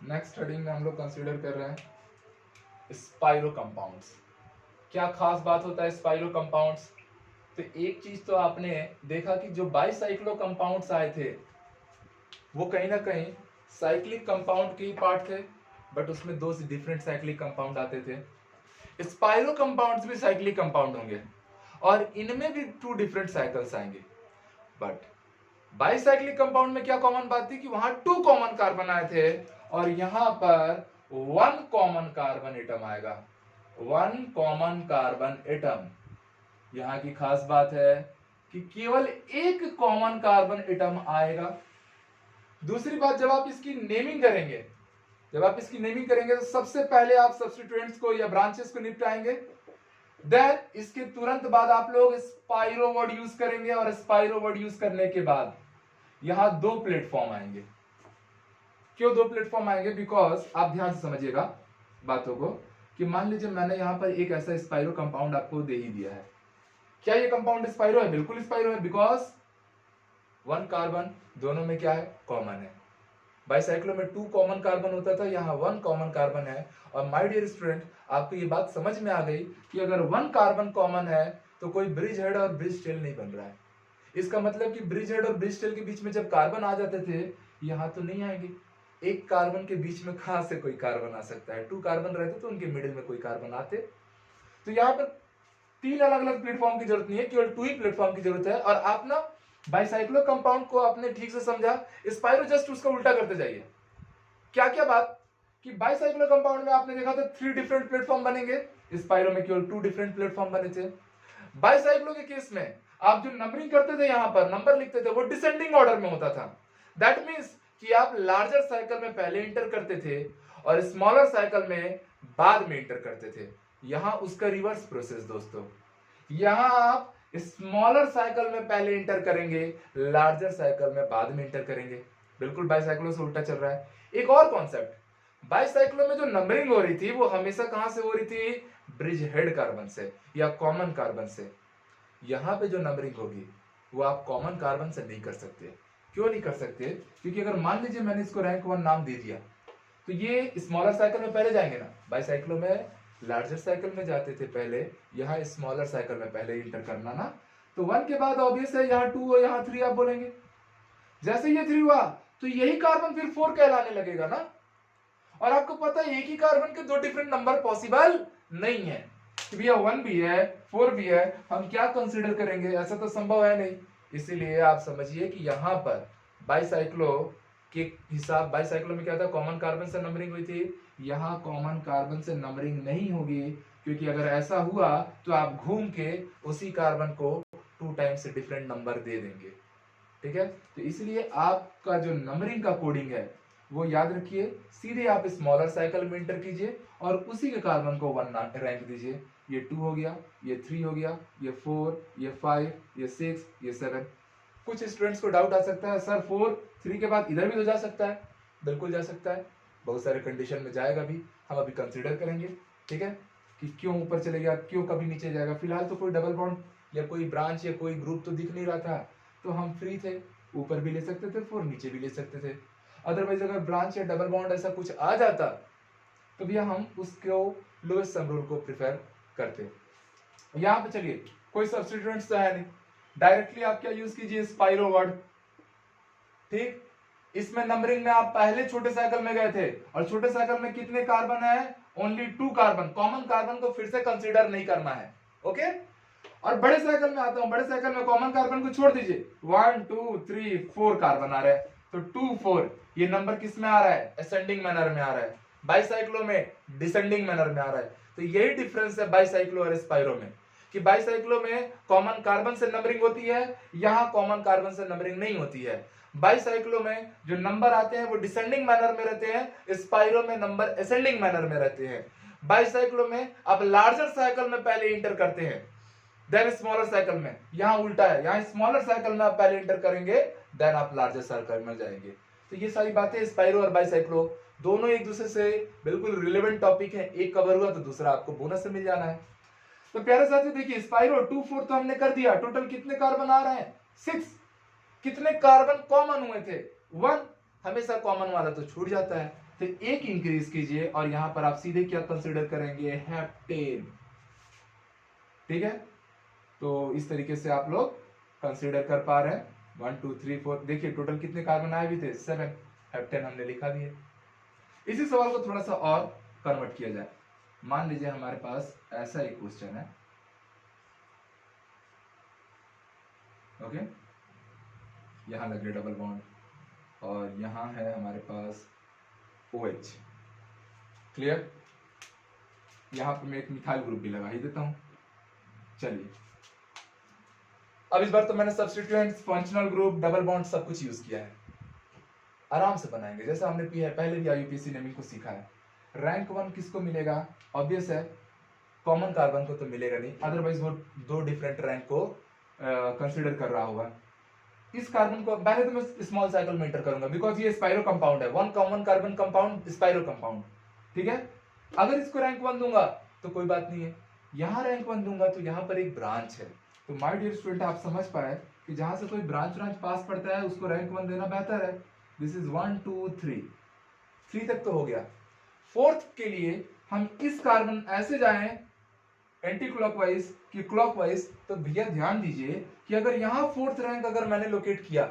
A: नेक्स्ट हेडिंग में हम लोग कंसीडर कर रहे हैं स्पाइरो कंपाउंड्स। क्या खास बात होता है स्पाइरो कंपाउंड्स, तो एक चीज तो आपने देखा कि जो बाइसाइक्लो कंपाउंड्स आए थे वो कहीं ना कहीं साइक्लिक कंपाउंड के ही पार्ट थे, बट उसमें 2 डिफरेंट साइक्लिक कंपाउंड आते थे। स्पाइरो कंपाउंड्स भी साइक्लिक कंपाउंड होंगे और इनमें भी 2 डिफरेंट साइकिल्स आएंगे। बट बाइसाइक्लिक कंपाउंड में क्या कॉमन बात थी कि वहां 2 कॉमन कार्बन आए थे और यहां पर 1 कॉमन कार्बन एटम आएगा, 1 कॉमन कार्बन एटम। यहां की खास बात है कि केवल 1 कॉमन कार्बन एटम आएगा। दूसरी बात, जब आप इसकी नेमिंग करेंगे तो सबसे पहले आप सब्स्टिट्यूएंट्स को या ब्रांचेस को निपटाएंगे, देन इसके तुरंत बाद आप लोग स्पाइरो वर्ड यूज करेंगे और स्पाइरो वर्ड यूज करने के बाद यहां 2 प्लेटफॉर्म आएंगे। क्यों 2 प्लेटफॉर्म आएंगे, बिकॉज आप ध्यान से समझिएगा बातों को कि मान लीजिए मैंने यहां पर एक ऐसा स्पाइरो कंपाउंड आपको दे ही दिया है। क्या ये कंपाउंड स्पाइरो है, बिल्कुल स्पाइरो है, बिकॉज 1 कार्बन दोनों में क्या है, कॉमन है। बाइसाइक्लो में 2 कॉमन कार्बन होता था, यहाँ 1 कॉमन कार्बन है। और माय डियर स्टूडेंट, आपको ये बात समझ में आ गई कि अगर 1 कार्बन कॉमन है तो कोई ब्रिज हेड और ब्रिज टेल नहीं बन रहा है। इसका मतलब कि ब्रिज हेड और ब्रिज टेल के बीच में जब कार्बन आ जाते थे, यहाँ तो नहीं आएंगे। 1 कार्बन के बीच में कहां से कोई कार्बन आ सकता है, 2 कार्बन रहते तो उनके मिडिल में कोई कार्बन आते। तो यहाँ पर 3 अलग अलग प्लेटफॉर्म की जरूरत नहीं है, केवल 2 ही प्लेटफॉर्म की जरूरत है। और आप ना बाइसाइक्लो कंपाउंड को आपने ठीक से समझा, स्पाइरो जस्ट उसका उल्टा करते जाइए। क्या क्या बात कि बाइसाइक्लो कंपाउंड में आपने देखा था 3 डिफरेंट प्लेटफॉर्म बनेंगे, स्पाइरो में केवल 2 डिफरेंट प्लेटफॉर्म बने थे। बाइसाइक्लो के केस में आप जो नंबरिंग करते थे, यहां पर नंबर लिखते थे, वो डिसेंडिंग ऑर्डर में होता था। दैट मींस कि आप लार्जर साइकिल में पहले एंटर करते थे और स्मॉलर साइकिल में बाद में एंटर करते थे। यहां उसका रिवर्स प्रोसेस दोस्तों, यहां आप स्मॉलर साइकिल में पहले एंटर करेंगे, लार्जर साइकिल में बाद में एंटर करेंगे। बिल्कुल बाइसाइक्लो से उल्टा चल रहा है। एक और कॉन्सेप्ट, बाइसाइक्लो में जो नंबरिंग हो रही थी वो हमेशा कहां से हो रही थी, ब्रिज हेड कार्बन से या कॉमन कार्बन से। यहां पे जो नंबरिंग होगी वो आप कॉमन कार्बन से नहीं कर सकते। क्यों नहीं कर सकते, क्योंकि अगर मान लीजिए मैंने इसको रैंक 1 नाम दे दिया तो ये स्मॉलर साइकिल में पहले जाएंगे ना, बाइसाइक्लो में लार्जर साइकिल में जाते थे पहले, यहाँ स्मॉलर साइकिल में पहले इंटर करना ना, तो 1 के बाद ऑब्वियस है यहाँ 2 और यहाँ 3 आप बोलेंगे। जैसे ये 3 हुआ तो यही कार्बन फिर 4 कहलाने लगेगा ना। और आपको पता है एक ही कार्बन के 2 डिफरेंट नंबर पॉसिबल नहीं है, भैया 1 भी है 4 भी है, हम क्या कंसीडर करेंगे, ऐसा तो संभव है नहीं। इसीलिए आप समझिए कि यहां पर बाइसाइक्लो के हिसाब, बाइसाइक्लो में क्या था, कॉमन कार्बन से नंबरिंग हुई थी, यहां कॉमन कार्बन से नंबरिंग नहीं होगी, क्योंकि अगर ऐसा हुआ तो आप घूम के उसी कार्बन को 2 टाइम्स डिफरेंट नंबर दे देंगे। ठीक है, तो इसलिए आपका जो नंबरिंग का कोडिंग है वो याद रखिए, सीधे आप स्मॉलर साइकिल में एंटर कीजिए और उसी के कार्बन को 1 रैंक दीजिए। ये 2 हो गया, ये 3 हो गया, ये 4, ये 5, ये 6, ये 7। कुछ स्टूडेंट्स को डाउट आ सकता है, सर 4, 3 के बाद इधर भी तो जा सकता है। बिल्कुल जा सकता है, बहुत सारे कंडीशन में जाएगा भी, हम अभी कंसिडर करेंगे। ठीक है, कि क्यों ऊपर चलेगा, क्यों कभी नीचे जाएगा। फिलहाल तो कोई डबल बॉन्ड या कोई ब्रांच या कोई ग्रुप तो दिख नहीं रहा था, तो हम फ्री थे, ऊपर भी ले सकते थे 4, नीचे भी ले सकते थे। अदरवाइज अगर ब्रांच या डबल बॉन्ड ऐसा कुछ आ जाता तो भैया हम उसको लोएस्ट सम रूल को प्रिफर करते। यहां पे चलिए कोई सब्स्टिट्यूएंट्स तो है नहीं, डायरेक्टली आप क्या यूज कीजिए, स्पाइरो वर्ड। ठीक, इसमें नंबरिंग में आप पहले छोटे साइकिल में गए थे और छोटे साइकिल में कितने कार्बन है, ओनली 2 कार्बन, कॉमन कार्बन को फिर से कंसीडर नहीं करना है। ओके, और बड़े साइकिल में आता हूं, बड़े साइकिल में कॉमन कार्बन को छोड़ दीजिए, 1 2 3 4 कार्बन आ रहे हैं, तो 2 4 ये नंबर किस में आ रहा है, असेंडिंग मैनर में आ रहा है, बाइसाइक्लो में डिसेंडिंग मैनर में आ रहा है। तो यही डिफरेंस है बाइसाइक्लो और स्पाइरो में, कि बाइसाइक्लो में कॉमन कार्बन से नंबरिंग होती है, यहां कॉमन कार्बन से नंबरिंग नहीं होती है। बाइसाइक्लो में जो नंबर आते हैं वो डिसेंडिंग मैनर में रहते हैं, स्पाइरो में नंबर असेंडिंग मैनर में रहते हैं। बाइसाइक्लो में आप लार्जर साइकिल में पहले इंटर करते हैं, देन स्मॉलर साइकिल में, यहां उल्टा है, यहां स्मॉलर साइकिल में आप पहले इंटर करेंगे, देन आप लार्जर साइकिल में जाएंगे। तो ये सारी बातें स्पाइरो और बाइसाइक्लो दोनों एक दूसरे से बिल्कुल रिलेवेंट टॉपिक है, एक कवर हुआ तो दूसरा आपको बोनस से मिल जाना है। तो प्यारे साथियों देखिए, स्पाइरो 2 4 तो हमने कर दिया, टोटल कितने कार्बन आ रहे हैं, 6। कितने कार्बन कॉमन हुए थे, 1, हमेशा कॉमन वाला तो छूट जाता है, तो 1 इंक्रीज कीजिए और यहां पर आप सीधे क्या कंसीडर करेंगे, हेप्टेन। ठीक है, तो इस तरीके से आप लोग कंसीडर कर पा रहे हैं। 1 2 3 4, देखिए टोटल कितने कार्बन आए भी थे, 7, हेप्टेन हमने लिखा भी है। इसी सवाल को थोड़ा सा और कन्वर्ट किया जाए, मान लीजिए हमारे पास ऐसा एक क्वेश्चन है। ओके, यहां लग गया डबल बॉन्ड और यहां है हमारे पास OH। क्लियर, यहां पर मैं एक मिथाइल ग्रुप भी लगा ही देता हूं। चलिए, अब इस बार तो मैंने substituents, functional group, double bond सब कुछ यूज किया है। आराम से बनाएंगे जैसा हमने पहले भी IUPAC नेमिंग को सीखा है। रैंक 1 किसको मिलेगा, ऑब्वियस है कॉमन कार्बन को तो मिलेगा नहीं, अदरवाइज वो 2 डिफरेंट रैंक को कंसीडर कर रहा होगा। इस कार्बन को पहले तो मैं स्मॉल साइकिल में एंटर करूंगा, बिकॉज ये स्पाइरो कंपाउंड है, 1 common carbon compound, spiro compound. ठीक है, अगर इसको रैंक 1 दूंगा तो कोई बात नहीं है, यहां रैंक 1 दूंगा तो यहां पर एक ब्रांच है। तो माय डियर स्टूडेंट, आप समझ पाए कि जहां से कोई ब्रांच पास पड़ता है उसको रैंक 1 देना बेहतर है। दिस इज 1 2 3 तक तो हो गया। 4th के लिए हम इस कार्बन ऐसे जाएं एंटी क्लॉकवाइज कि क्लॉकवाइज, तो भैया ध्यान दीजिए कि अगर यहां 4th रैंक अगर मैंने लोकेट किया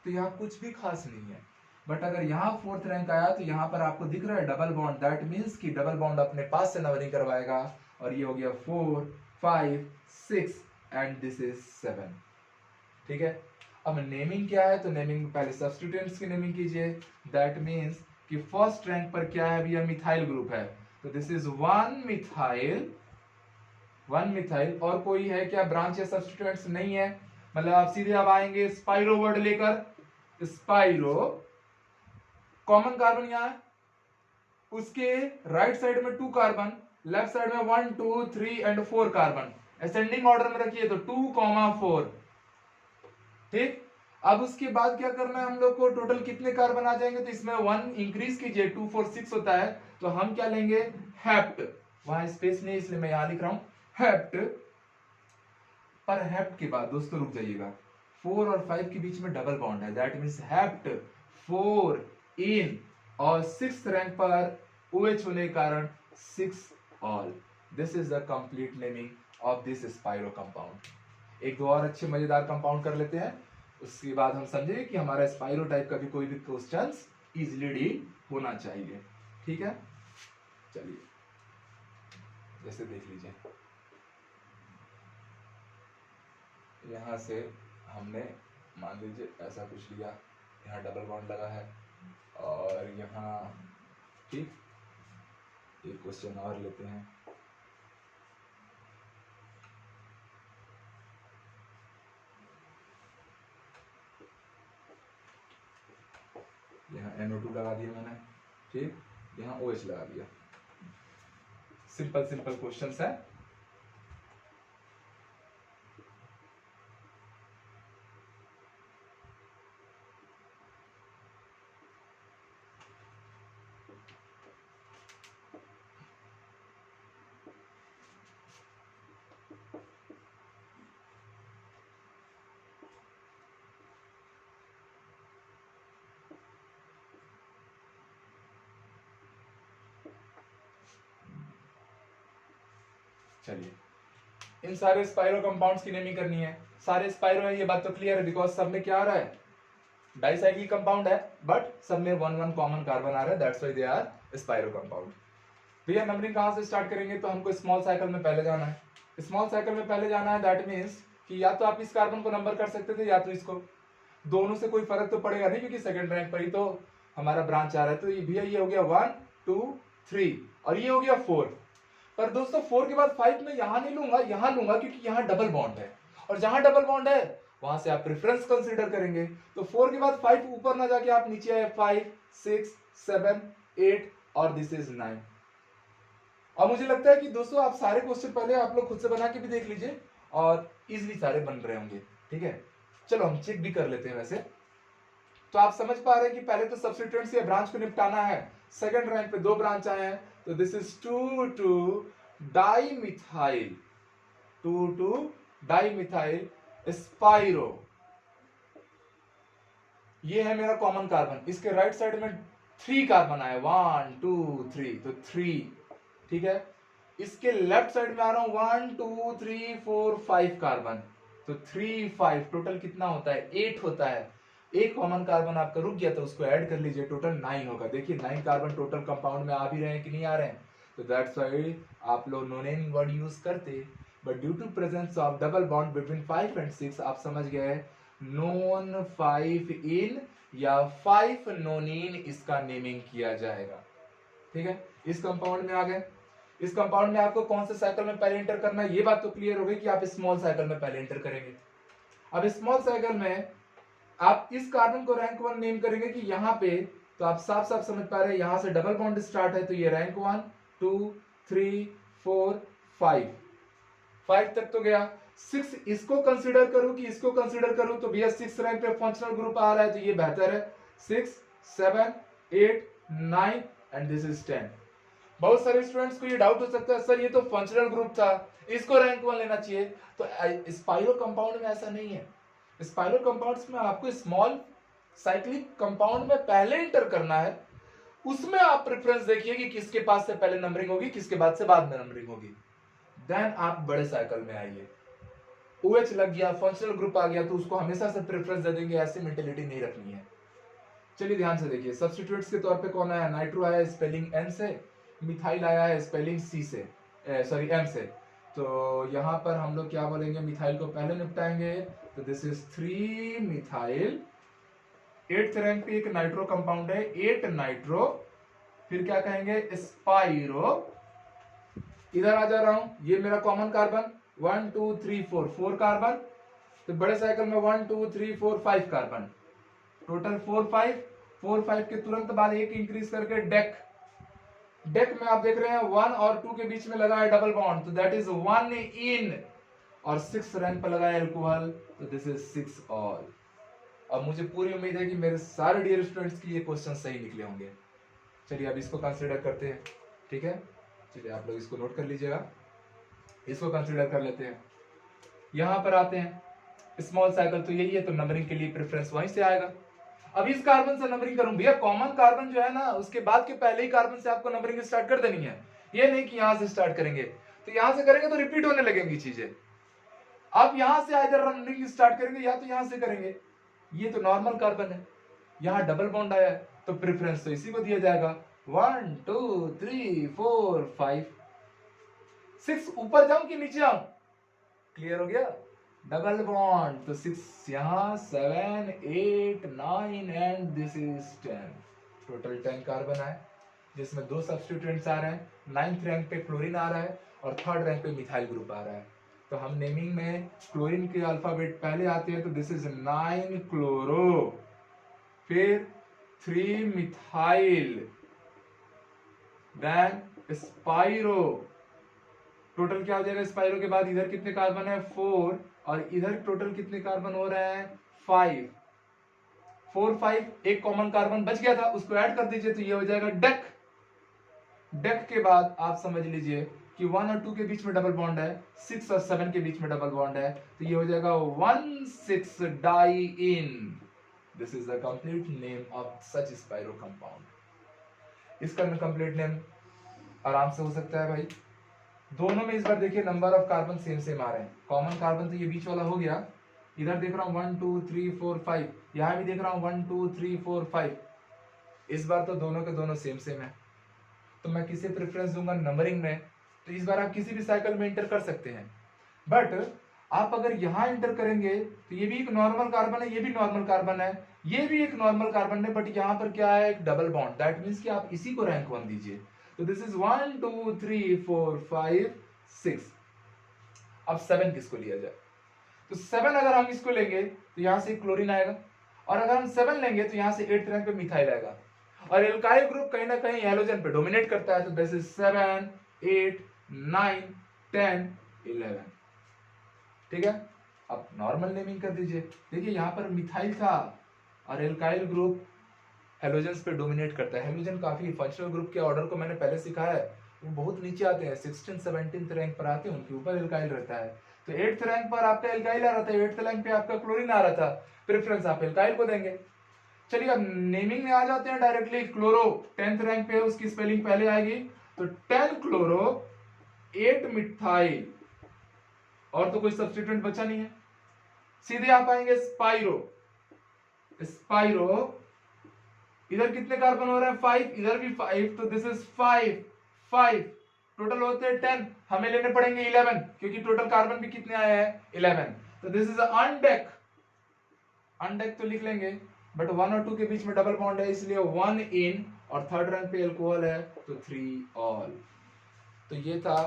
A: तो यहां कुछ भी खास नहीं है, बट अगर यहां 4th रैंक आया तो यहां पर आपको दिख रहा है डबल बॉन्ड, दैट मींस कि डबल बॉन्ड अपने पास से नंबरिंग करवाएगा, और ये हो गया 4 5 6 एंड दिस इज 7। ठीक है, अब नेमिंग क्या है, तो नेमिंग पहले सब्स्टिट्यूएंट्स की नेमिंग कीजिए। दैट मीन्स कि फर्स्ट रैंक पर क्या है भैया, मिथाइल ग्रुप है, तो दिस इज वन मिथाइल। और कोई है क्या ब्रांच या सब्स्टिट्यूएंट्स, नहीं है। मतलब आप सीधे अब आएंगे स्पाइरो वर्ड लेकर, स्पाइरो कॉमन कार्बन यहां है, उसके राइट साइड में 2 कार्बन, लेफ्ट साइड में 1 2 3 एंड 4 कार्बन, असेंडिंग ऑर्डर में रखिए तो 2, 4। ठीक, अब उसके बाद क्या करना है हम लोग को, टोटल कितने कार्बन आ जाएंगे, तो इसमें 1 इंक्रीज कीजिए, 2 4 6 होता है, तो हम क्या लेंगे, हेप्ट। वहां स्पेस नहीं इसलिए मैं यहां लिख रहा हूं हेप्ट। पर हेप्ट के बाद दोस्तों रुक जाइएगा, 4 और 5 के बीच में डबल बॉन्ड है, दैट मींस हेप्ट 4 इन, और 6th रैंक पर OH होने के कारण 6 all. This is the complete naming of this spiro compound. एक दो और अच्छे मजेदार कंपाउंड कर लेते हैं, उसके बाद हम समझेंगे कि हमारा स्पाइरो टाइप का भी कोई भी क्वेश्चन इजिली डील होना चाहिए। ठीक है, चलिए जैसे देख लीजिए, यहां से हमने मान लीजिए ऐसा कुछ लिया, यहाँ डबल बॉन्ड लगा है, और यहाँ ठीक एक क्वेश्चन और लेते हैं। यहाँ NO2 लगा दिया मैंने, ठीक, यहाँ OH लगा दिया। सिंपल सिंपल क्वेश्चंस है। चलिए, इन सारे स्पाइरो कंपाउंड्स की नेमिंग करनी है। सारे स्पाइरो है, ये बात तो क्लियर है, बिकॉज सब में क्या आ रहा है, डाइसाइक्लिक कंपाउंड है, बट सब में 1 1 कॉमन कार्बन आ रहा है, that's why they are spiro compound. भैया नंबरिंग कहां से स्टार्ट करेंगे, तो हमको स्मॉल साइकिल में पहले जाना है। स्मॉल साइकिल में पहले जाना है, दैट मीन्स कि या तो आप इस कार्बन को नंबर कर सकते थे या तो इसको, दोनों से कोई फर्क तो पड़ेगा नहीं, क्योंकि सेकंड रैंक पर ही तो हमारा ब्रांच आ रहा है। तो ये भैया ये हो गया 1 2 3 और ये हो गया 4। पर दोस्तों 4 के बाद 5 में यहां नहीं लूंगा, यहां लूंगा, क्योंकि यहां डबल बॉन्ड है, और जहां डबल बॉन्ड है वहां से आप प्रेफरेंस कंसीडर करेंगे। तो 4 के बाद 5 ऊपर ना जाके आप नीचे आए, 5 6 7 8 और दिस इज 9। और मुझे लगता है कि दोस्तों आप सारे क्वेश्चन पहले आप लोग खुद से बना के भी देख लीजिए, और इजिली सारे बन रहे होंगे। ठीक है, चलो हम चेक भी कर लेते हैं। वैसे तो आप समझ पा रहे हैं कि पहले तो सब्स्टिट्यूएंट्स या ब्रांच को निपटाना है। सेकंड रैंक पे 2 ब्रांच आए हैं, तो this is 2 2 dimethyl, 2 2 dimethyl spiro. ये है मेरा कॉमन कार्बन, इसके राइट साइड में 3 कार्बन आए, 1 2 3, तो 3। ठीक है, इसके लेफ्ट साइड में आ रहा हूं 1 2 3 4 5 कार्बन, तो 3 5 टोटल कितना होता है, 8 होता है। एक कॉमन कार्बन आपका रुक गया, तो उसको ऐड कर लीजिए, टोटल 9 होगा। देखिए 9 कार्बन टोटल कंपाउंड में आ भी रहे हैं कि नहीं आ रहे हैं, तो दैट्स व्हाई आप लोग नो नेमिंग वर्ड यूज करते, but due to presence of double bond between 5 and 6 आप समझ गए नॉन 5 इन या 5 नोनिन इसका नेमिंग किया जाएगा। ठीक है, इस कंपाउंड में आ गए। इस कंपाउंड में आपको कौन से साइकिल में पहले एंटर करना है, ये बात तो क्लियर हो गई कि आप स्मॉल साइकिल में पहले एंटर करेंगे। अब स्मॉल साइकिल में आप इस कार्बन को रैंक 1 नेम करेंगे कि यहाँ पे, तो आप साफ साफ समझ पा रहे हैं यहां से डबल बॉन्ड स्टार्ट है, तो ये रैंक 1 2 3 4 5 तक तो गया। 6 इसको कंसीडर करूं कि इसको कंसीडर करूं, तो भैया 6 रैंक पे फंक्शनल ग्रुप आ रहा है, तो ये बेहतर है। 6 7 8 9 एंड दिस इज 10। बहुत सारे स्टूडेंट्स को ये डाउट हो सकता है, सर ये तो फंक्शनल ग्रुप था, इसको रैंक 1 लेना चाहिए। तो स्पाइरो कंपाउंड में ऐसा नहीं है। स्पाइरो कंपाउंड्स में आपको स्मॉल साइक्लिक कंपाउंड में पहले एंटर करना है, उसमें आप प्रेफरेंस देखिए कि किसके पास से पहले नंबरिंग होगी, किसके बाद से बाद में नंबरिंग होगी। देन आप बड़े साइकिल में आइए। OH लग गया, फंक्शनल ग्रुप आ गया, तो उसको हमेशा से प्रेफरेंस दे देंगे, ऐसी मेंटेलिटी नहीं रखनी है। चलिए ध्यान से देखिए, सब्स्टिट्यूएंट्स के तौर पे कौन आया, नाइट्रो आया स्पेलिंग N से, मिथाइल आया है स्पेलिंग C से, सॉरी M से। तो यहाँ पर हम लोग क्या बोलेंगे, मिथाइल को पहले निपटाएंगे, तो this is 3 methyl, 8th rank पे एक नाइट्रो कंपाउंड है, 8 नाइट्रो, फिर क्या कहेंगे स्पाइरो। इधर आ जा रहा हूं, ये मेरा कॉमन कार्बन 1 2 3 4 4 कार्बन, तो बड़े साइकिल में 1 2 3 4 5 कार्बन, टोटल 4 5, 4 5 के तुरंत बाद एक इंक्रीज करके डेक, डेक में आप देख रहे हैं 1 और 2 के बीच में लगा है डबल बॉन्ड, तो दैट इज 1 इन, और 6 रैंक पर लगा है अल्कोहल, तो दिस इज 6 ऑल। अब मुझे पूरी उम्मीद है कि मेरे सारे डियर स्टूडेंट्स की ये क्वेश्चन सही निकले होंगे। चलिए अब इसको कंसीडर करते हैं, ठीक है। चलिए आप लोग इसको नोट कर लीजिएगा, इसको कंसीडर कर लेते हैं। यहां पर आते हैं, स्मॉल साइकिल तो यही है, तो नंबरिंग के लिए प्रेफरेंस वहीं से आएगा। अब इस कार्बन से नंबरिंग करूं भैया, कॉमन कार्बन जो है ना उसके बाद के पहले ही कार्बन से आपको नंबरिंग स्टार्ट कर देनी है, ये नहीं कि यहां से स्टार्ट करेंगे, तो यहां से करेंगे तो रिपीट होने लगेंगी चीजें। आप यहां से इधर नंबरिंग स्टार्ट करेंगे या तो यहां से करेंगे, ये तो नॉर्मल कार्बन है, यहां डबल बॉन्ड आया है, तो प्रेफरेंस तो इसी को दिया जाएगा। 1 2 3 4 5 6, ऊपर जाऊं कि नीचे आऊं, क्लियर हो गया, डबल बॉन्ड, तो 6 यहां, 7 8 9 and this is 10, total 10 carbon आए, जिसमें 2 सब्स्टिट्यूएंट्स आ रहे हैं, 9th रैंक पे क्लोरीन आ रहा है और 3rd रैंक पे मिथाइल ग्रुप आ रहा है। तो हम नेमिंग में क्लोरीन के अल्फाबेट पहले आते हैं, तो दिस इज 9 क्लोरो, फिर 3 मिथाइल, देन स्पाइरो, टोटल क्या हो जाएगा स्पाइरो के बाद, इधर कितने कार्बन है 4, और इधर टोटल कितने कार्बन हो रहे हैं 5, 4 5, एक कॉमन कार्बन बच गया था उसको ऐड कर दीजिए, तो ये हो जाएगा डेक। डेक के बाद आप समझ लीजिए कि 1 और 2 के बीच में डबल बॉन्ड है, 6 और 7 के बीच में डबल बॉन्ड है, तो ये हो जाएगा 1,6 diene. This is the complete name of such spiro compound. इसका कंप्लीट नेम आराम से हो सकता है भाई। दोनों में इस बार देखिए number of carbon same same आ रहे हैं, कॉमन कार्बन तो ये बीच वाला हो गया, इधर देख रहा हूं 1 2 3 4 5, यहां भी देख रहा हूं 1 2 3 4 5, इस बार तो दोनों के दोनों सेम सेम है, तो मैं किसे प्रेफरेंस दूंगा नंबरिंग में, तो इस बार आप किसी भी साइकिल में इंटर कर सकते हैं, बट आप अगर यहां इंटर करेंगे तो ये भी एक नॉर्मल कार्बन है, ये भी नॉर्मल कार्बन है, ये भी एक नॉर्मल कार्बन है, बट यहां पर क्या है एक डबल बॉन्ड, दैट मींस कि आप इसी को रैंक 1 दीजिए, तो दिस इज 1 2 3 4 5 6। अब 7 किसको लिया जाए, तो 7 अगर हम इसको लेंगे तो यहां से क्लोरीन आएगा, और अगर हम 7 लेंगे तो यहां से 8th रैंक पे मिथाइल आएगा, और एल्काइल ग्रुप कहीं ना कहीं हैलोजन पे डोमिनेट करता है, तो दिस इज 7 8 9 10 11, ठीक है। अब नॉर्मल नेमिंग कर दीजिए, देखिए यहां पर मिथाइल था और एल्काइल ग्रुप हेलोजन पे डोमिनेट करता है, हेलोजन काफी फंक्शनल ग्रुप के ऑर्डर को मैंने पहले सिखाया है, वो बहुत नीचे आते हैं, 16 17th रैंक पर आते हैं, उनके ऊपर एल्काइल रहता है, तो 8th रैंक पर आपका एल्काइल आ रहा था, 8th रैंक पे आपका क्लोरीन आ रहा था, प्रेफरेंस आप एल्काइल को देंगे। चलिए अब नेमिंग में आ जाते हैं डायरेक्टली, क्लोरो 10th रैंक पे है, उसकी स्पेलिंग पहले आएगी, तो 10 क्लोरो 8 मिथाइल, और तो कोई सब्स्टिट्यूएंट बचा नहीं है, सीधे आप आएंगे स्पाइरो, स्पाइरो इधर कितने कार्बन हो रहे हैं 5, इधर भी 5, तो दिस इज 5 5, टोटल होते हैं 10, हमें लेने पड़ेंगे 11 क्योंकि टोटल कार्बन भी कितने आए हैं 11, तो दिस इज अनडेक, अनडेक तो लिख लेंगे, बट 1 और 2 के बीच में डबल बॉन्ड है, इसलिए 1 इन, और 3rd रैंक पे अल्कोहल है, तो 3 ऑल। तो ये था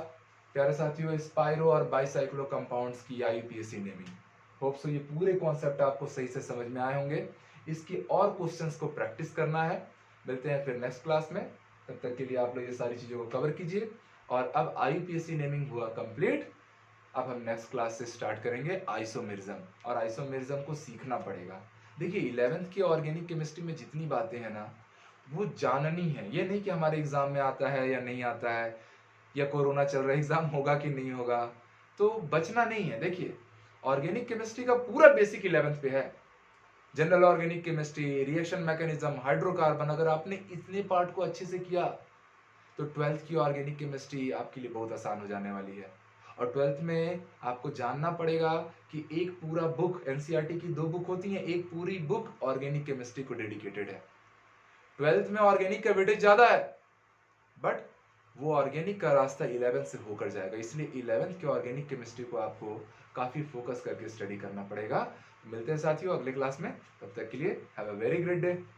A: प्यारे साथियों स्पाइरो और बाइसाइक्लो कंपाउंड्स की आईयूपीएससी नेमिंग। होप सो ये पूरे कॉन्सेप्ट आपको सही से समझ में आए होंगे। इसकी और क्वेश्चंस को प्रैक्टिस करना है, मिलते हैं फिर नेक्स्ट क्लास में, तब तक के लिए आप लोग ये सारी चीजों को कवर कीजिए। और अब आईयूपीएससी नेमिंग हुआ कंप्लीट, अब हम नेक्स्ट क्लास से स्टार्ट करेंगे आइसोमेरिज्म, और आइसोमेरिज्म को सीखना पड़ेगा। देखिए 11th की ऑर्गेनिक केमिस्ट्री में जितनी बातें हैं ना वो जाननी है, ये नहीं कि हमारे एग्जाम में आता है या नहीं आता है, या कोरोना चल रहा है एग्जाम होगा कि नहीं होगा, तो बचना नहीं है। देखिए ऑर्गेनिक केमिस्ट्री का पूरा बेसिक 11th पे है, general organic chemistry, reaction mechanism, hydrocarbon, अगर आपने इतने पार्ट को अच्छे से किया तो 12th की ऑर्गेनिक केमिस्ट्री आपके लिए बहुत आसान हो जाने वाली है। और 12th में आपको जानना पड़ेगा कि एक पूरा बुक, एनसीईआरटी की 2 बुक होती हैं, एक पूरी बुक ऑर्गेनिक केमिस्ट्री को डेडिकेटेड है। 12th में ऑर्गेनिक का वेटेज ज्यादा है, बट वो ऑर्गेनिक का रास्ता 11th से होकर जाएगा, इसलिए 11th के ऑर्गेनिक केमिस्ट्री को आपको काफ़ी फोकस करके स्टडी करना पड़ेगा। मिलते हैं साथियों अगले क्लास में, तब तक के लिए have a very great day.